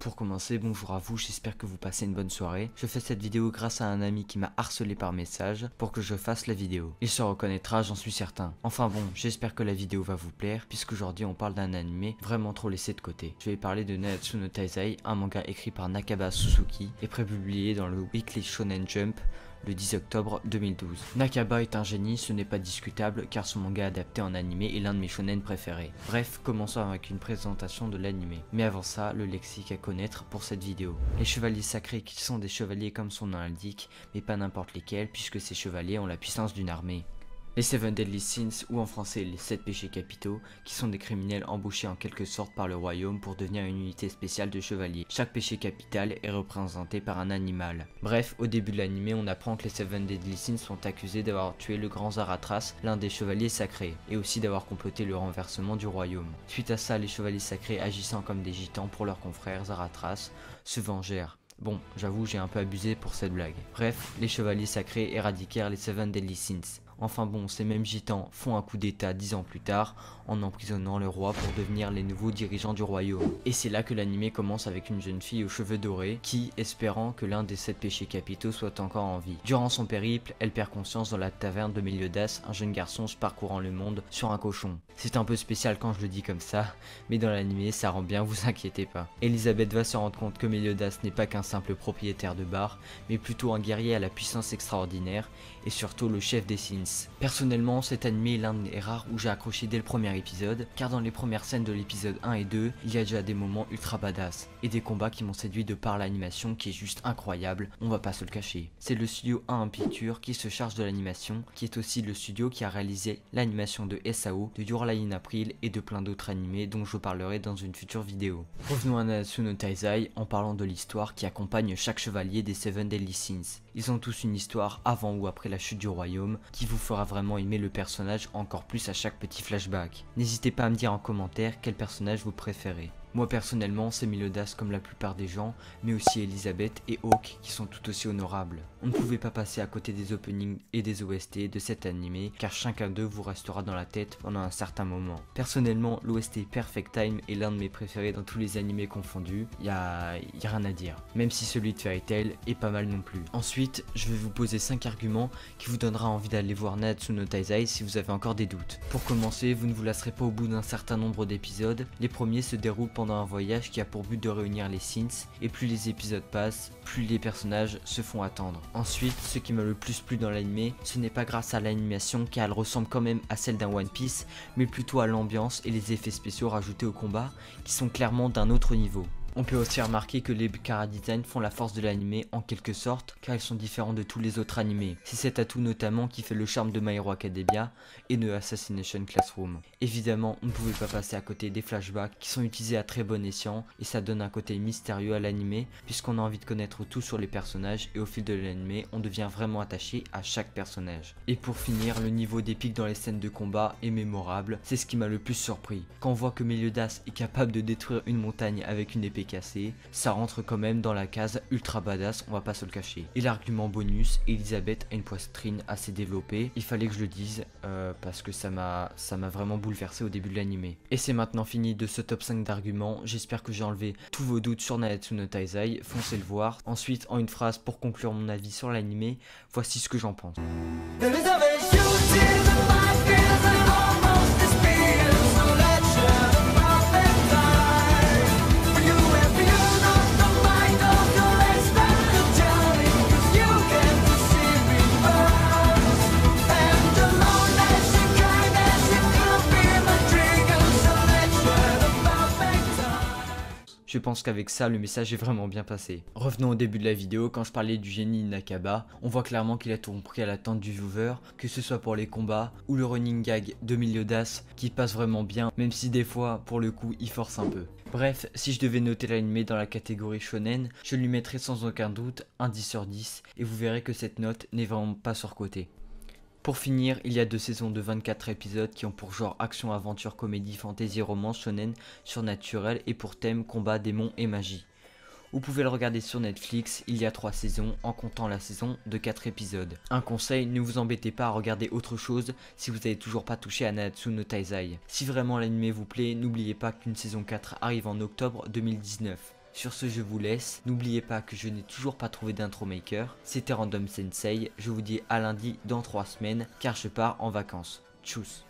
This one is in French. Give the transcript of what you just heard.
Pour commencer, bonjour à vous, j'espère que vous passez une bonne soirée. Je fais cette vidéo grâce à un ami qui m'a harcelé par message pour que je fasse la vidéo. Il se reconnaîtra, j'en suis certain. Enfin bon, j'espère que la vidéo va vous plaire, puisqu'aujourd'hui on parle d'un animé vraiment trop laissé de côté. Je vais parler de Nanatsu no Taizai, un manga écrit par Nakaba Suzuki et prépublié dans le Weekly Shonen Jump le 10 octobre 2012. Nakaba est un génie, ce n'est pas discutable car son manga adapté en animé est l'un de mes shonen préférés. Bref, commençons avec une présentation de l'animé. Mais avant ça, le lexique à connaître pour cette vidéo. Les chevaliers sacrés qui sont des chevaliers comme son nom l'indique, mais pas n'importe lesquels puisque ces chevaliers ont la puissance d'une armée. Les Seven Deadly Sins, ou en français les 7 péchés capitaux, qui sont des criminels embauchés en quelque sorte par le royaume pour devenir une unité spéciale de chevaliers. Chaque péché capital est représenté par un animal. Bref, au début de l'anime, on apprend que les Seven Deadly Sins sont accusés d'avoir tué le grand Zaratras, l'un des chevaliers sacrés, et aussi d'avoir comploté le renversement du royaume. Suite à ça, les chevaliers sacrés agissant comme des gitans pour leurs confrères Zaratras se vengèrent. Bon, j'avoue, j'ai un peu abusé pour cette blague. Bref, les chevaliers sacrés éradiquèrent les Seven Deadly Sins. Enfin bon, ces mêmes gitans font un coup d'état 10 ans plus tard en emprisonnant le roi pour devenir les nouveaux dirigeants du royaume. Et c'est là que l'anime commence avec une jeune fille aux cheveux dorés qui, espérant que l'un des 7 péchés capitaux soit encore en vie. Durant son périple, elle perd conscience dans la taverne de Meliodas, un jeune garçon parcourant le monde sur un cochon. C'est un peu spécial quand je le dis comme ça, mais dans l'anime ça rend bien, vous inquiétez pas. Elisabeth va se rendre compte que Meliodas n'est pas qu'un simple propriétaire de bar, mais plutôt un guerrier à la puissance extraordinaire et surtout le chef des Sins. Personnellement, cet anime est l'un des rares où j'ai accroché dès le premier épisode, car dans les premières scènes de l'épisode 1 et 2, il y a déjà des moments ultra badass, et des combats qui m'ont séduit de par l'animation qui est juste incroyable, on va pas se le cacher. C'est le studio 1 Pictures qui se charge de l'animation, qui est aussi le studio qui a réalisé l'animation de SAO, de Your Lie in April et de plein d'autres animés dont je parlerai dans une future vidéo. Revenons à Nanatsu no Taizai en parlant de l'histoire qui accompagne chaque chevalier des Seven Deadly Sins. Ils ont tous une histoire avant ou après la chute du royaume qui vous fera vraiment aimer le personnage encore plus à chaque petit flashback. N'hésitez pas à me dire en commentaire quel personnage vous préférez. Moi personnellement c'est Meliodas comme la plupart des gens, mais aussi Elisabeth et Hawk qui sont tout aussi honorables. On ne pouvait pas passer à côté des openings et des OST de cet animé car chacun d'eux vous restera dans la tête pendant un certain moment. Personnellement l'OST Perfect Time est l'un de mes préférés dans tous les animés confondus, y a rien à dire. Même si celui de Fairy Tail est pas mal non plus. Ensuite je vais vous poser 5 arguments qui vous donnera envie d'aller voir Nanatsu no Taizai si vous avez encore des doutes. Pour commencer, vous ne vous lasserez pas au bout d'un certain nombre d'épisodes. Les premiers se déroulent pendant un voyage qui a pour but de réunir les Sins, et plus les épisodes passent, plus les personnages se font attendre. Ensuite, ce qui m'a le plus plu dans l'anime, ce n'est pas grâce à l'animation car elle ressemble quand même à celle d'un One Piece, mais plutôt à l'ambiance et les effets spéciaux rajoutés au combat qui sont clairement d'un autre niveau. On peut aussi remarquer que les chara-designs font la force de l'anime en quelque sorte car ils sont différents de tous les autres animés. C'est cet atout notamment qui fait le charme de My Hero Academia et de Assassination Classroom. Évidemment, on ne pouvait pas passer à côté des flashbacks qui sont utilisés à très bon escient et ça donne un côté mystérieux à l'anime puisqu'on a envie de connaître tout sur les personnages et au fil de l'anime, on devient vraiment attaché à chaque personnage. Et pour finir, le niveau d'épique dans les scènes de combat est mémorable, c'est ce qui m'a le plus surpris. Quand on voit que Meliodas est capable de détruire une montagne avec une épée cassé, ça rentre quand même dans la case ultra badass, on va pas se le cacher. Et l'argument bonus, Elisabeth a une poitrine assez développée, il fallait que je le dise parce que ça m'a vraiment bouleversé au début de l'anime. Et c'est maintenant fini de ce top 5 d'arguments, j'espère que j'ai enlevé tous vos doutes sur Nanatsu no Taizai, foncez le voir. Ensuite, en une phrase pour conclure mon avis sur l'anime, voici ce que j'en pense. Je pense qu'avec ça, le message est vraiment bien passé. Revenons au début de la vidéo, quand je parlais du génie Nakaba, on voit clairement qu'il a tout compris à l'attente du viewer, que ce soit pour les combats ou le running gag de Meliodas qui passe vraiment bien, même si des fois, pour le coup, il force un peu. Bref, si je devais noter l'anime dans la catégorie shonen, je lui mettrais sans aucun doute un 10 sur 10, et vous verrez que cette note n'est vraiment pas surcotée. Pour finir, il y a 2 saisons de 24 épisodes qui ont pour genre action, aventure, comédie, fantasy, romance, shonen, surnaturel et pour thème combat, démons et magie. Vous pouvez le regarder sur Netflix, il y a 3 saisons en comptant la saison de 4 épisodes. Un conseil, ne vous embêtez pas à regarder autre chose si vous n'avez toujours pas touché à Nanatsu no Taizai. Si vraiment l'anime vous plaît, n'oubliez pas qu'une saison 4 arrive en octobre 2019. Sur ce, je vous laisse. N'oubliez pas que je n'ai toujours pas trouvé d'intro maker. C'était Random Sensei. Je vous dis à lundi dans 3 semaines car je pars en vacances. Tchuss.